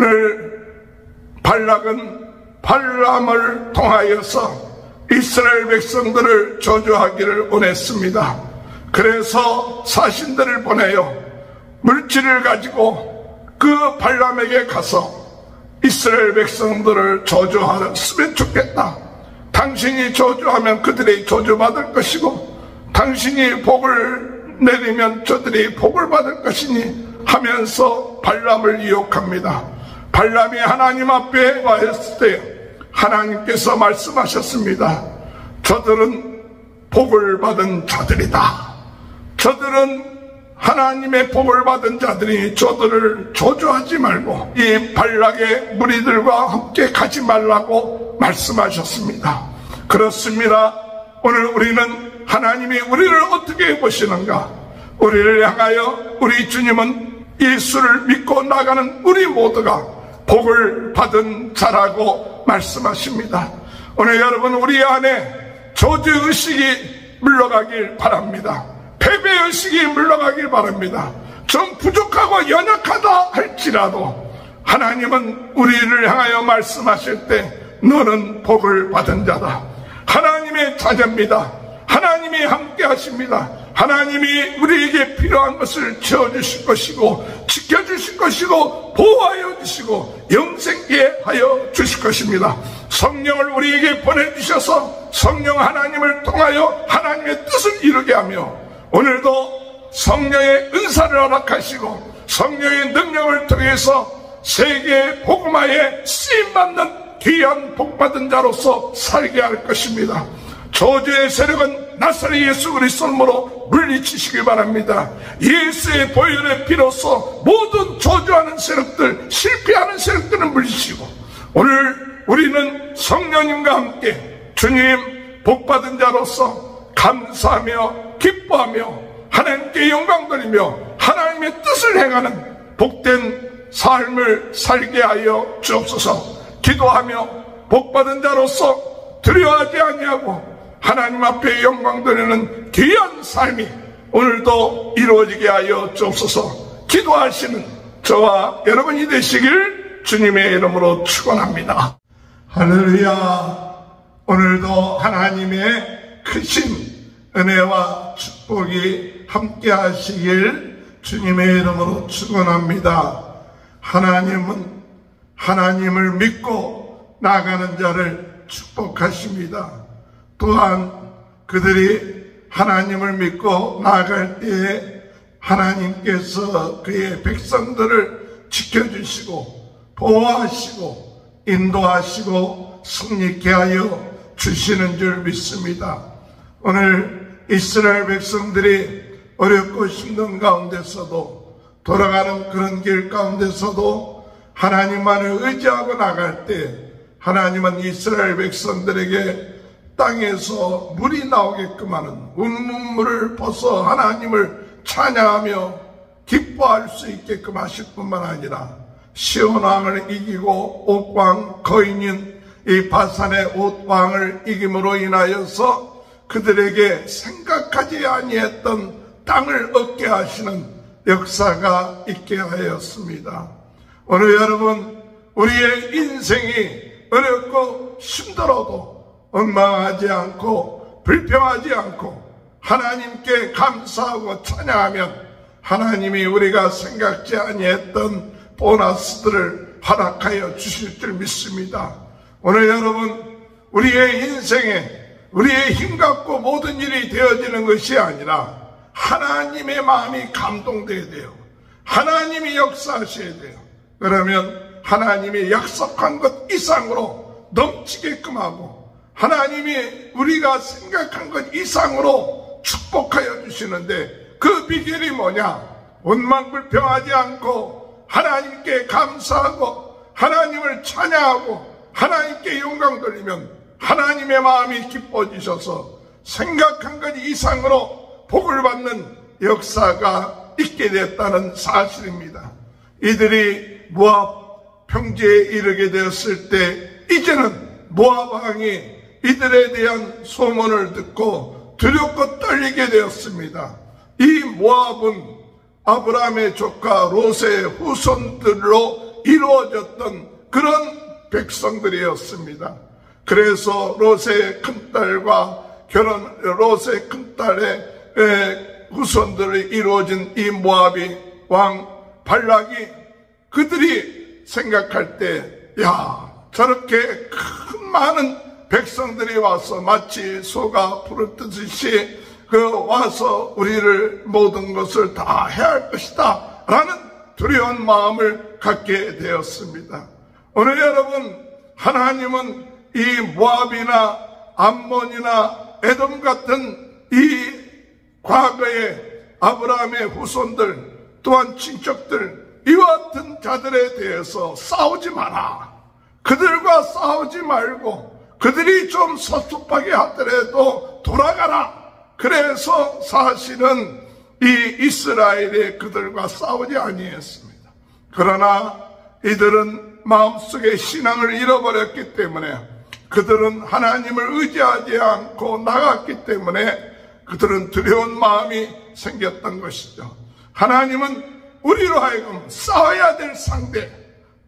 오늘 발락은 발람을 통하여서 이스라엘 백성들을 저주하기를 원했습니다. 그래서 사신들을 보내요 물질을 가지고 그 발람에게 가서 이스라엘 백성들을 저주하였으면 좋겠다. 당신이 저주하면 그들이 저주받을 것이고 당신이 복을 내리면 저들이 복을 받을 것이니 하면서 발람을 유혹합니다. 발람이 하나님 앞에 와 있을 때 하나님께서 말씀하셨습니다. 저들은 복을 받은 자들이다. 저들은 하나님의 복을 받은 자들이 저들을 저주하지 말고 이 발락의 무리들과 함께 가지 말라고 말씀하셨습니다. 그렇습니다. 오늘 우리는 하나님이 우리를 어떻게 보시는가? 우리를 향하여 우리 주님은 예수를 믿고 나가는 우리 모두가 복을 받은 자라고 말씀하십니다. 오늘 여러분 우리 안에 저주의식이 물러가길 바랍니다. 패배의식이 물러가길 바랍니다. 좀 부족하고 연약하다 할지라도 하나님은 우리를 향하여 말씀하실 때 너는 복을 받은 자다. 하나님의 자녀입니다. 하나님이 함께 하십니다. 하나님이 우리에게 필요한 것을 채워주실 것이고 지켜주실 것이고 보호하여 주시고 영생케 하여 주실 것입니다. 성령을 우리에게 보내주셔서 성령 하나님을 통하여 하나님의 뜻을 이루게 하며 오늘도 성령의 은사를 허락하시고 성령의 능력을 통해서 세계 복음화에 쓰임받는 귀한 복받은 자로서 살게 할 것입니다. 저주의 세력은 나사렛 예수 그리스도의 이름으로 물리치시기 바랍니다. 예수의 보혈의 피로써 모든 저주하는 세력들, 실패하는 세력들은 물리치고 오늘 우리는 성령님과 함께 주님 복받은 자로서 감사하며 기뻐하며 하나님께 영광 돌리며 하나님의 뜻을 행하는 복된 삶을 살게 하여 주옵소서. 기도하며 복받은 자로서 두려워하지 아니하고 하나님 앞에 영광 돌리는 귀한 삶이 오늘도 이루어지게 하여 주옵소서. 기도하시는 저와 여러분이 되시길 주님의 이름으로 축원합니다. 할렐루야. 오늘도 하나님의 크신 은혜와 축복이 함께 하시길 주님의 이름으로 축원합니다. 하나님은 하나님을 믿고 나가는 자를 축복하십니다. 또한 그들이 하나님을 믿고 나아갈 때에 하나님께서 그의 백성들을 지켜주시고 보호하시고 인도하시고 승리케 하여 주시는 줄 믿습니다. 오늘 이스라엘 백성들이 어렵고 힘든 가운데서도 돌아가는 그런 길 가운데서도 하나님만을 의지하고 나갈 때 하나님은 이스라엘 백성들에게 땅에서 물이 나오게끔 하는 운문물을 벗어 하나님을 찬양하며 기뻐할 수 있게끔 하실 뿐만 아니라 시온왕을 이기고 옥왕 거인인 이 바산의 옥왕을 이김으로 인하여서 그들에게 생각하지 아니했던 땅을 얻게 하시는 역사가 있게 하였습니다. 오늘 여러분 우리의 인생이 어렵고 힘들어도 원망하지 않고 불평하지 않고 하나님께 감사하고 찬양하면 하나님이 우리가 생각지 아니했던 보너스들을 허락하여 주실 줄 믿습니다. 오늘 여러분 우리의 인생에 우리의 힘 갖고 모든 일이 되어지는 것이 아니라 하나님의 마음이 감동돼야 돼요. 하나님이 역사하셔야 돼요. 그러면 하나님이 약속한 것 이상으로 넘치게끔 하고 하나님이 우리가 생각한 것 이상으로 축복하여 주시는데 그 비결이 뭐냐? 원망불평하지 않고 하나님께 감사하고 하나님을 찬양하고 하나님께 영광 돌리면 하나님의 마음이 기뻐지셔서 생각한 것 이상으로 복을 받는 역사가 있게 됐다는 사실입니다. 이들이 모압 평지에 이르게 되었을 때 이제는 모압 왕이 이들에 대한 소문을 듣고 두렵고 떨리게 되었습니다. 이 모압은 아브라함의 조카 롯의 후손들로 이루어졌던 그런 백성들이었습니다. 그래서 롯의 큰딸과 롯의 큰딸의 후손들이 이루어진 이 모압이 왕 발락이 그들이 생각할 때, 저렇게 큰 많은 백성들이 와서 마치 소가 풀을 뜨듯이 와서 우리를 모든 것을 다 해야 할 것이다 라는 두려운 마음을 갖게 되었습니다. 오늘 여러분, 하나님은 이 모압이나 암몬이나 에돔 같은 이 과거의 아브라함의 후손들 또한 친척들 이와 같은 자들에 대해서 싸우지 마라. 그들과 싸우지 말고 그들이 좀 섭섭하게 하더라도 돌아가라. 그래서 사실은 이 이스라엘이 그들과 싸우지 아니했습니다. 그러나 이들은 마음속에 신앙을 잃어버렸기 때문에 그들은 하나님을 의지하지 않고 나갔기 때문에 그들은 두려운 마음이 생겼던 것이죠. 하나님은 우리로 하여금 싸워야 될 상대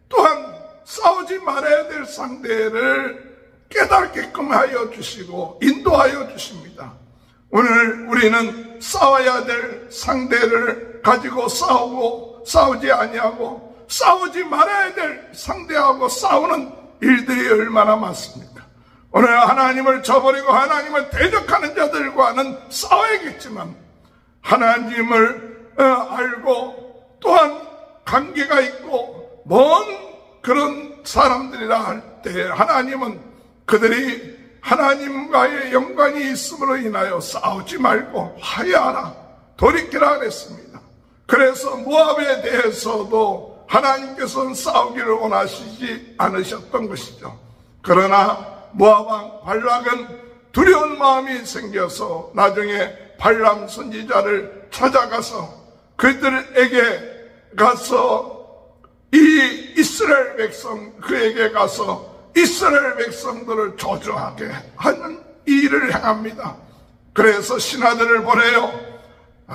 또한 싸우지 말아야 될 상대를 깨닫게끔 하여 주시고 인도하여 주십니다. 오늘 우리는 싸워야 될 상대를 가지고 싸우지 아니하고 싸우지 말아야 될 상대하고 싸우는 일들이 얼마나 많습니까? 오늘 하나님을 저버리고 하나님을 대적하는 자들과는 싸워야겠지만 하나님을 알고 또한 관계가 있고 먼 그런 사람들이라 할 때 하나님은 그들이 하나님과의 연관이 있음으로 인하여 싸우지 말고 화해하라, 돌이키라 그랬습니다. 그래서 모압에 대해서도 하나님께서는 싸우기를 원하시지 않으셨던 것이죠. 그러나 모압 왕 발락은 두려운 마음이 생겨서 나중에 발람 선지자를 찾아가서 그들에게 가서 이 이스라엘 백성 그에게 가서 이스라엘 백성들을 저주하게 하는 일을 행합니다. 그래서 신하들을 보내요.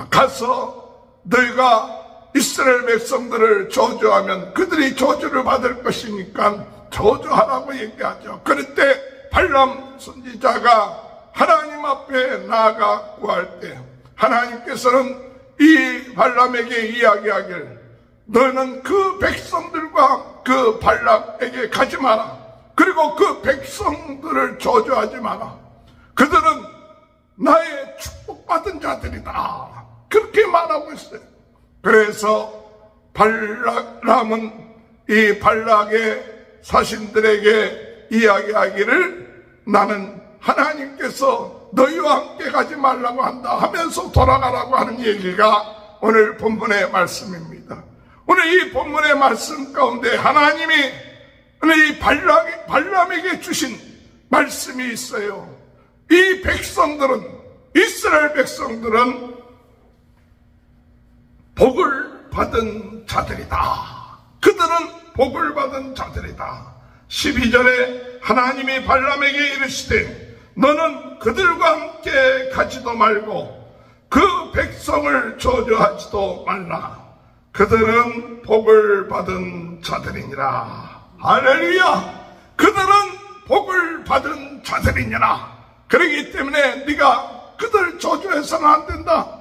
가서 너희가 이스라엘 백성들을 저주하면 그들이 저주를 받을 것이니까 저주하라고 얘기하죠. 그럴 때 발람 선지자가 하나님 앞에 나아가 구할 때 하나님께서는 이 발람에게 이야기하길 너는 그 백성들과 그 발락에게 가지 마라. 그리고 그 백성들을 저주하지 마라. 그들은 나의 축복받은 자들이다. 그렇게 말하고 있어요. 그래서 발람은 이 발락의 사신들에게 이야기하기를 나는 하나님께서 너희와 함께 가지 말라고 한다 하면서 돌아가라고 하는 얘기가 오늘 본문의 말씀입니다. 오늘 이 본문의 말씀 가운데 하나님이 이 발람에게 주신 말씀이 있어요. 이 백성들은, 이스라엘 백성들은 복을 받은 자들이다. 그들은 복을 받은 자들이다. 12절에 하나님이 발람에게 이르시되 너는 그들과 함께 가지도 말고 그 백성을 저주하지도 말라. 그들은 복을 받은 자들이니라. 할렐루야. 그들은 복을 받은 자들이니라. 그렇기 때문에 네가 그들 저주해서는 안 된다.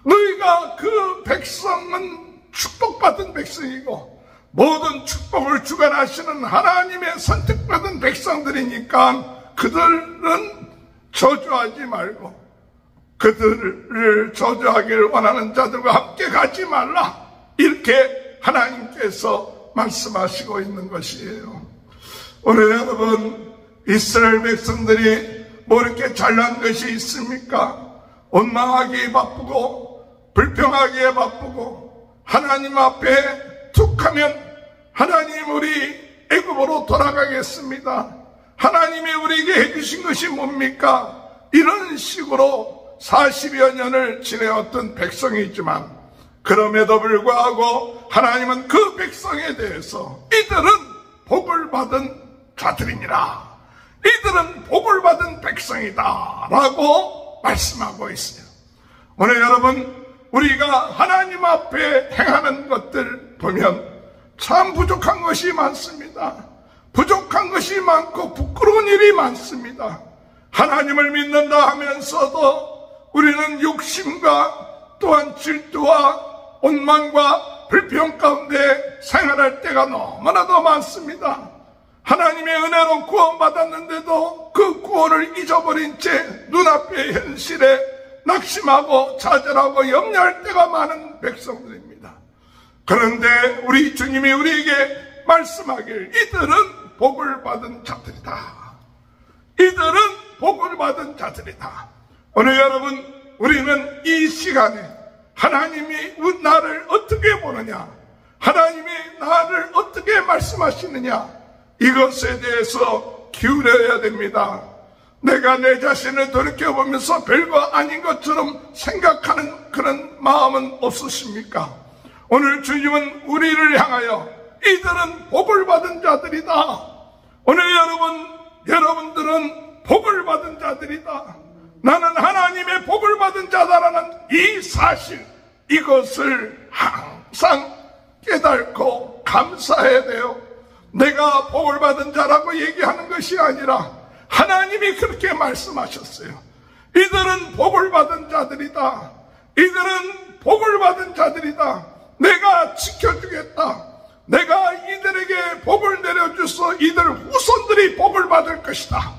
너희가 그 백성은 축복받은 백성이고 모든 축복을 주관하시는 하나님의 선택받은 백성들이니까 그들은 저주하지 말고 그들을 저주하기를 원하는 자들과 함께 가지 말라. 이렇게 하나님께서 말씀하시고 있는 것이에요. 오늘 여러분, 이스라엘 백성들이 뭐 이렇게 잘난 것이 있습니까? 원망하기에 바쁘고 불평하기에 바쁘고 하나님 앞에 툭하면 하나님 우리 애굽으로 돌아가겠습니다. 하나님이 우리에게 해주신 것이 뭡니까? 이런 식으로 40여 년을 지내왔던 백성이지만 그럼에도 불구하고 하나님은 그 백성에 대해서 이들은 복을 받은 자들이니라. 이들은 복을 받은 백성이다 라고 말씀하고 있어요. 오늘 여러분, 우리가 하나님 앞에 행하는 것들 보면 참 부족한 것이 많습니다. 부족한 것이 많고 부끄러운 일이 많습니다. 하나님을 믿는다 하면서도 우리는 욕심과 또한 질투와 원망과 불평 가운데 생활할 때가 너무나도 많습니다. 하나님의 은혜로 구원받았는데도 그 구원을 잊어버린 채 눈앞의 현실에 낙심하고 좌절하고 염려할 때가 많은 백성들입니다. 그런데 우리 주님이 우리에게 말씀하길 이들은 복을 받은 자들이다. 이들은 복을 받은 자들이다. 오늘 여러분, 우리는 이 시간에 하나님이 나를 어떻게 보느냐, 하나님이 나를 어떻게 말씀하시느냐, 이것에 대해서 기울여야 됩니다. 내가 내 자신을 돌이켜보면서 별거 아닌 것처럼 생각하는 그런 마음은 없으십니까? 오늘 주님은 우리를 향하여 이들은 복을 받은 자들이다. 오늘 여러분들은 복을 받은 자들이다. 나는 하나님의 복을 받은 자다라는 이 사실, 이것을 항상 깨닫고 감사해야 돼요. 내가 복을 받은 자라고 얘기하는 것이 아니라 하나님이 그렇게 말씀하셨어요. 이들은 복을 받은 자들이다. 이들은 복을 받은 자들이다. 내가 지켜주겠다. 내가 이들에게 복을 내려줘서 이들 후손들이 복을 받을 것이다.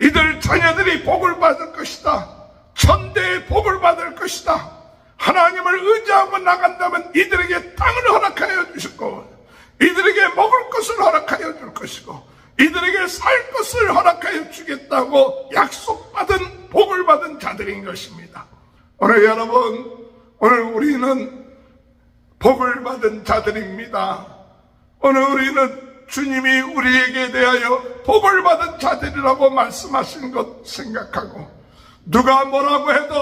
이들 자녀들이 복을 받을 것이다. 천대의 복을 받을 것이다. 하나님을 의지하고 나간다면 이들에게 땅을 허락하여 주시고, 이들에게 먹을 것을 허락하여 줄 것이고, 이들에게 살 것을 허락하여 주겠다고 약속받은 복을 받은 자들인 것입니다. 오늘 여러분, 오늘 우리는 복을 받은 자들입니다. 오늘 우리는 주님이 우리에게 대하여 복을 받은 자들이라고 말씀하신 것 생각하고, 누가 뭐라고 해도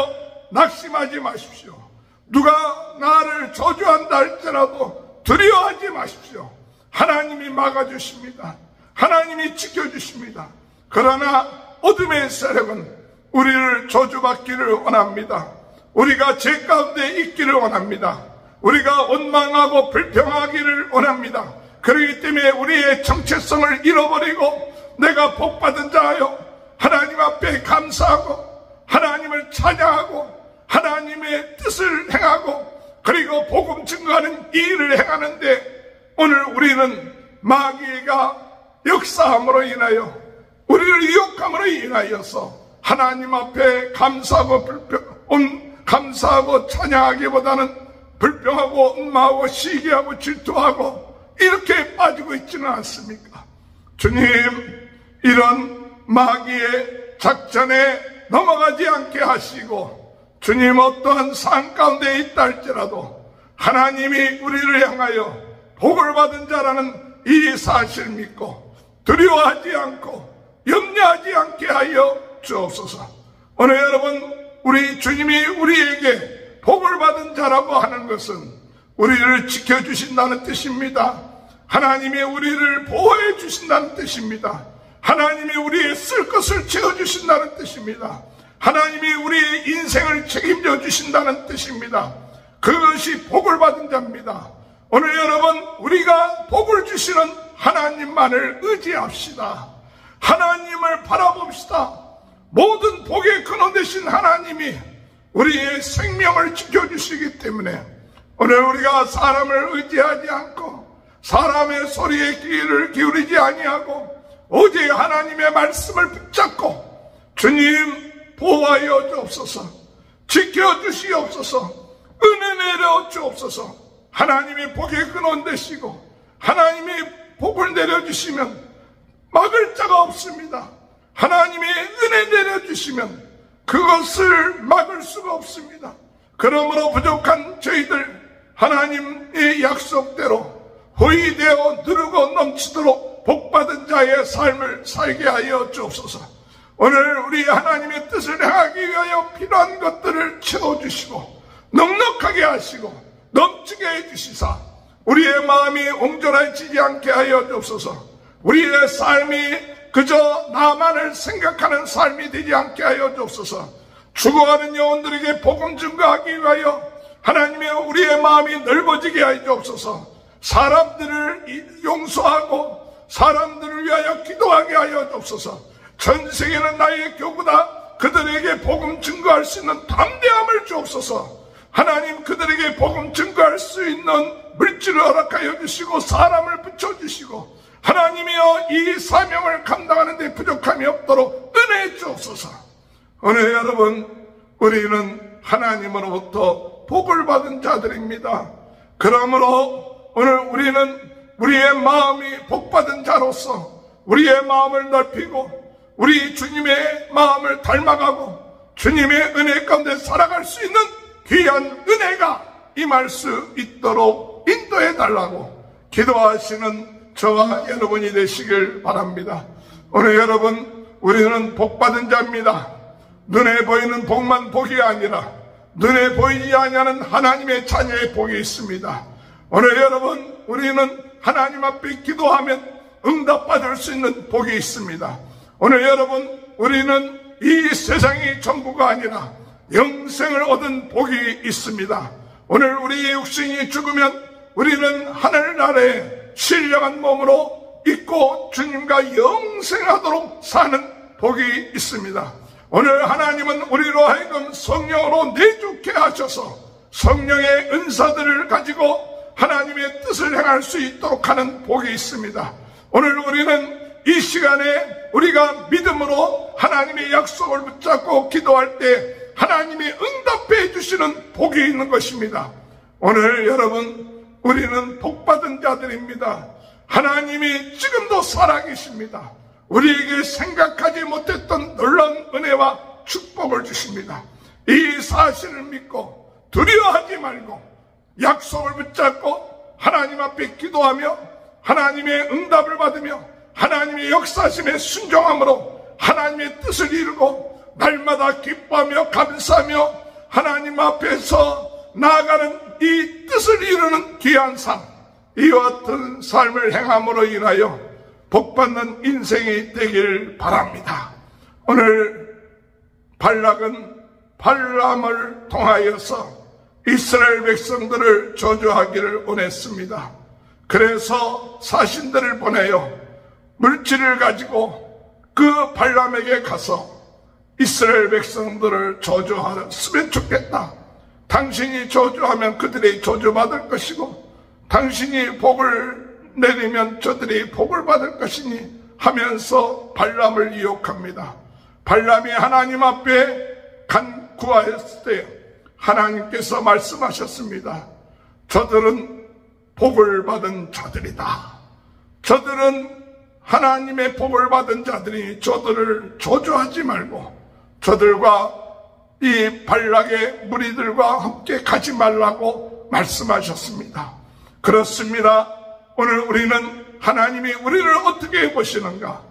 낙심하지 마십시오. 누가 나를 저주한다 할지라도 두려워하지 마십시오. 하나님이 막아주십니다. 하나님이 지켜주십니다. 그러나 어둠의 세력은 우리를 저주받기를 원합니다. 우리가 죄 가운데 있기를 원합니다. 우리가 원망하고 불평하기를 원합니다. 그렇기 때문에 우리의 정체성을 잃어버리고 내가 복받은 자여 하나님 앞에 감사하고 하나님을 찬양하고 하나님의 뜻을 행하고 그리고 복음 증거하는 이 일을 행하는데, 오늘 우리는 마귀가 역사함으로 인하여 우리를 유혹함으로 인하여서 하나님 앞에 감사하고 찬양하기보다는 불평하고 원망하고 시기하고 질투하고 이렇게 빠지고 있지는 않습니까? 주님, 이런 마귀의 작전에 넘어가지 않게 하시고, 주님 어떠한 삶 가운데 있다 할지라도 하나님이 우리를 향하여 복을 받은 자라는 이 사실을 믿고 두려워하지 않고 염려하지 않게 하여 주옵소서. 오늘 여러분, 우리 주님이 우리에게 복을 받은 자라고 하는 것은 우리를 지켜주신다는 뜻입니다. 하나님이 우리를 보호해 주신다는 뜻입니다. 하나님이 우리의 쓸 것을 채워주신다는 뜻입니다. 하나님이 우리의 인생을 책임져 주신다는 뜻입니다. 그것이 복을 받은 자입니다. 오늘 여러분, 우리가 복을 주시는 하나님만을 의지합시다. 하나님을 바라봅시다. 모든 복의 근원 되신 하나님이 우리의 생명을 지켜주시기 때문에 오늘 우리가 사람을 의지하지 않고 사람의 소리에 귀를 기울이지 아니하고 오직 하나님의 말씀을 붙잡고, 주님 보호하여 주옵소서, 지켜주시옵소서, 은혜 내려 주옵소서. 하나님이 복의 근원 되시고 하나님이 복을 내려주시면 막을 자가 없습니다. 하나님이 은혜 내려주시면 그것을 막을 수가 없습니다. 그러므로 부족한 저희들 하나님의 약속대로 호의되어 누르고 넘치도록 복받은 자의 삶을 살게 하여 주옵소서. 오늘 우리 하나님의 뜻을 행하기 위하여 필요한 것들을 채워주시고 넉넉하게 하시고 넘치게 해주시사 우리의 마음이 옹졸해지지 않게 하여 주옵소서. 우리의 삶이 그저 나만을 생각하는 삶이 되지 않게 하여 주옵소서. 죽어가는 영혼들에게 복음 증거하기 위하여 하나님의 우리의 마음이 넓어지게 하여 주옵소서. 사람들을 용서하고 사람들을 위하여 기도하게 하여 주옵소서. 전 세계는 나의 교구다. 그들에게 복음 증거할 수 있는 담대함을 주옵소서. 하나님, 그들에게 복음 증거할 수 있는 물질을 허락하여 주시고 사람을 붙여주시고, 하나님이여 이 사명을 감당하는 데 부족함이 없도록 은혜해 주옵소서. 오늘 여러분, 우리는 하나님으로부터 복을 받은 자들입니다. 그러므로 오늘 우리는 우리의 마음이 복받은 자로서 우리의 마음을 넓히고 우리 주님의 마음을 닮아가고 주님의 은혜 가운데 살아갈 수 있는 귀한 은혜가 임할 수 있도록 인도해 달라고 기도하시는 저와 여러분이 되시길 바랍니다. 오늘 여러분, 우리는 복받은 자입니다. 눈에 보이는 복만 복이 아니라 눈에 보이지 아니하는 하나님의 자녀의 복이 있습니다. 오늘 여러분, 우리는 하나님 앞에 기도하면 응답받을 수 있는 복이 있습니다. 오늘 여러분, 우리는 이 세상이 전부가 아니라 영생을 얻은 복이 있습니다. 오늘 우리의 육신이 죽으면 우리는 하늘나라에 신령한 몸으로 있고 주님과 영생하도록 사는 복이 있습니다. 오늘 하나님은 우리로 하여금 성령으로 내주케 하셔서 성령의 은사들을 가지고 하나님의 뜻을 행할 수 있도록 하는 복이 있습니다. 오늘 우리는 이 시간에 우리가 믿음으로 하나님의 약속을 붙잡고 기도할 때 하나님이 응답해 주시는 복이 있는 것입니다. 오늘 여러분, 우리는 복받은 자들입니다. 하나님이 지금도 살아계십니다. 우리에게 생각하지 못했던 놀라운 은혜와 축복을 주십니다. 이 사실을 믿고 두려워하지 말고 약속을 붙잡고 하나님 앞에 기도하며 하나님의 응답을 받으며 하나님의 역사심에 순종함으로 하나님의 뜻을 이루고 날마다 기뻐하며 감사하며 하나님 앞에서 나아가는 이 뜻을 이루는 귀한 삶, 이와 같은 삶을 행함으로 인하여 복받는 인생이 되길 바랍니다. 오늘 발락은 발람을 통하여서 이스라엘 백성들을 저주하기를 원했습니다. 그래서 사신들을 보내요. 물질을 가지고 그 발람에게 가서 이스라엘 백성들을 저주하였으면 좋겠다. 당신이 저주하면 그들이 저주받을 것이고 당신이 복을 내리면 저들이 복을 받을 것이니 하면서 발람을 유혹합니다. 발람이 하나님 앞에 간구하였을 때 하나님께서 말씀하셨습니다. 저들은 복을 받은 자들이다. 저들은 하나님의 복을 받은 자들이 저들을 저주하지 말고 저들과 이 발락의 무리들과 함께 가지 말라고 말씀하셨습니다. 그렇습니다. 오늘 우리는 하나님이 우리를 어떻게 보시는가?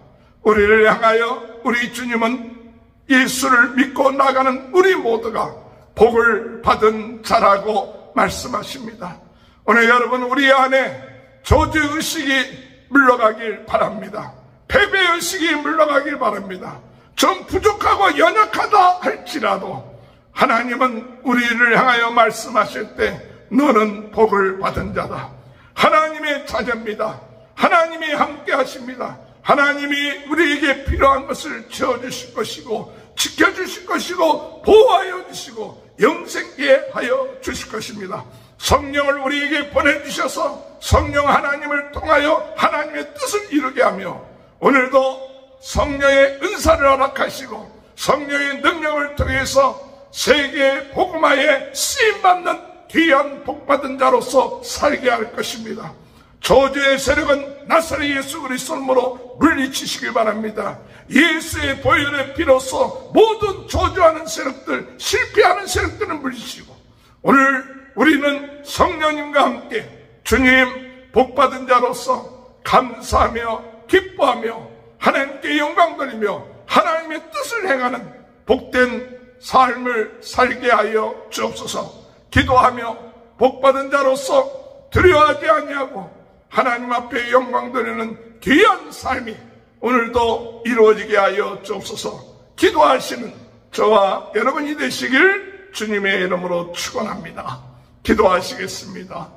우리를 향하여 우리 주님은 예수를 믿고 나가는 우리 모두가 복을 받은 자라고 말씀하십니다. 오늘 여러분, 우리 안에 저주의식이 물러가길 바랍니다. 패배의식이 물러가길 바랍니다. 좀 부족하고 연약하다 할지라도 하나님은 우리를 향하여 말씀하실 때 너는 복을 받은 자다. 하나님의 자녀입니다. 하나님이 함께 하십니다. 하나님이 우리에게 필요한 것을 채워주실 것이고 지켜주실 것이고 보호하여 주시고 영생케 하여 주실 것입니다. 성령을 우리에게 보내주셔서 성령 하나님을 통하여 하나님의 뜻을 이루게 하며 오늘도 성령의 은사를 허락하시고 성령의 능력을 통해서 세계 복음화에 쓰임받는 귀한 복받은 자로서 살게 할 것입니다. 저주의 세력은 나사렛 예수 그리스도로 물리치시길 바랍니다. 예수의 보혈의 피로서 모든 저주하는 세력들, 실패하는 세력들을 물리치고 오늘 우리는 성령님과 함께 주님 복받은 자로서 감사하며 기뻐하며 하나님께 영광 돌리며 하나님의 뜻을 행하는 복된 삶을 살게 하여 주옵소서. 기도하며 복받은 자로서 두려워하지 아니하고 하나님 앞에 영광 돌리는 귀한 삶이 오늘도 이루어지게 하여 주옵소서. 기도하시는 저와 여러분이 되시길 주님의 이름으로 축원합니다. 기도하시겠습니다.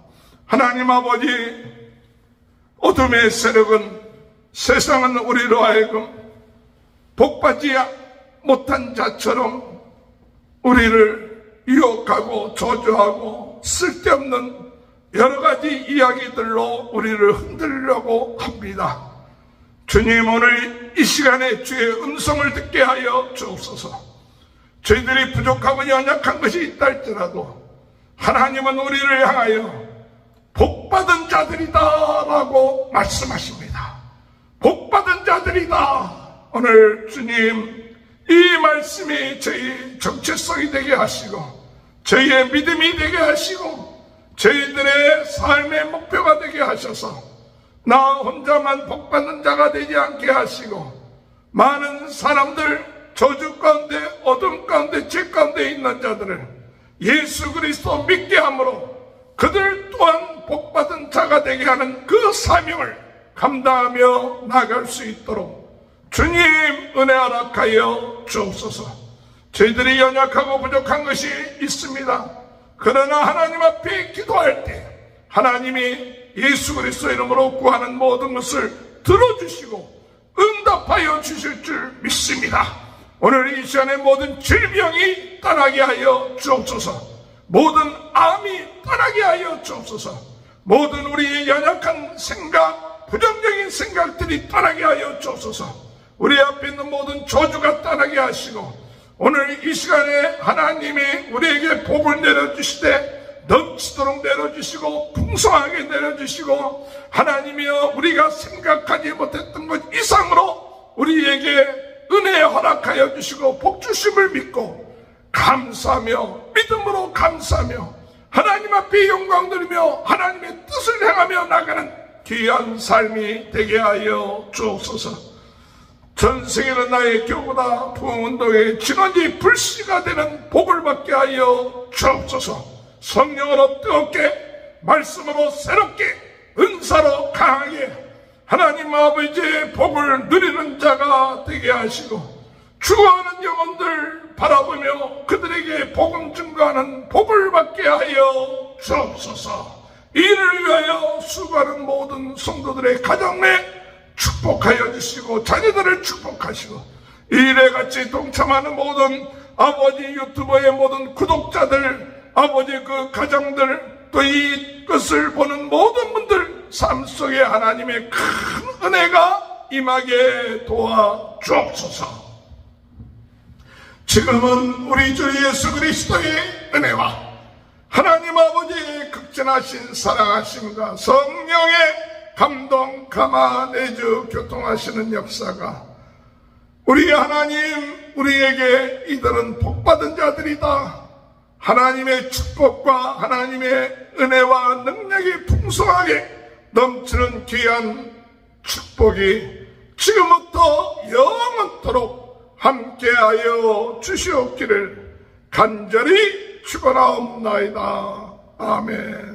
하나님 아버지, 어둠의 세력은, 세상은 우리로 하여금 복받지 못한 자처럼 우리를 유혹하고 저주하고 쓸데없는 여러 가지 이야기들로 우리를 흔들려고 합니다. 주님, 오늘 이 시간에 주의 음성을 듣게 하여 주옵소서. 저희들이 부족하고 연약한 것이 있다 할지라도 하나님은 우리를 향하여 복받은 자들이다 라고 말씀하십니다. 복받은 자들이다. 오늘 주님, 이 말씀이 저희 정체성이 되게 하시고 저희의 믿음이 되게 하시고 저희들의 삶의 목표가 되게 하셔서 나 혼자만 복받는 자가 되지 않게 하시고 많은 사람들, 저주 가운데, 어둠 가운데, 죄 가운데 있는 자들을 예수 그리스도 믿게 함으로 그들 또한 복받은 자가 되게 하는 그 사명을 감당하며 나갈 수 있도록 주님 은혜 허락하여 주옵소서. 저희들이 연약하고 부족한 것이 있습니다. 그러나 하나님 앞에 기도할 때 하나님이 예수 그리스도 이름으로 구하는 모든 것을 들어주시고 응답하여 주실 줄 믿습니다. 오늘 이 시간에 모든 질병이 떠나게 하여 주옵소서. 모든 암이 떠나게 하여 주옵소서. 모든 우리의 연약한 생각, 부정적인 생각들이 떠나게 하여 주옵소서. 우리 앞에 있는 모든 저주가 떠나게 하시고 오늘 이 시간에 하나님이 우리에게 복을 내려주시되 넘치도록 내려주시고 풍성하게 내려주시고 하나님이여 우리가 생각하지 못했던 것 이상으로 우리에게 은혜 허락하여 주시고 복주심을 믿고 감사하며 믿음으로 감사하며 하나님 앞에 영광 드리며 하나님의 뜻을 행하며 나가는 귀한 삶이 되게 하여 주옵소서. 전생에는 나의 교보다 부흥운동의 진원이 불씨가 되는 복을 받게 하여 주옵소서. 성령으로 뜨겁게, 말씀으로 새롭게, 은사로 강하게 하나님 아버지의 복을 누리는 자가 되게 하시고 죽어가는 영혼들 바라보며 그들에게 복음 증거하는 복을 받게 하여 주옵소서. 이를 위하여 수고하는 모든 성도들의 가정 내 축복하여 주시고 자녀들을 축복하시고 이 일에 같이 동참하는 모든 아버지 유튜버의 모든 구독자들, 아버지 그 가정들, 또 이것을 보는 모든 분들 삶 속에 하나님의 큰 은혜가 임하게 도와 주옵소서. 지금은 우리 주 예수 그리스도의 은혜와 하나님 아버지의 극진하신 사랑하심과 성령의 감동, 감화, 내주, 교통하시는 역사가 우리 하나님, 우리에게 이들은 복받은 자들이다. 하나님의 축복과 하나님의 은혜와 능력이 풍성하게 넘치는 귀한 축복이 지금부터 영원토록 함께하여 주시옵기를 간절히 축원하옵나이다. 아멘.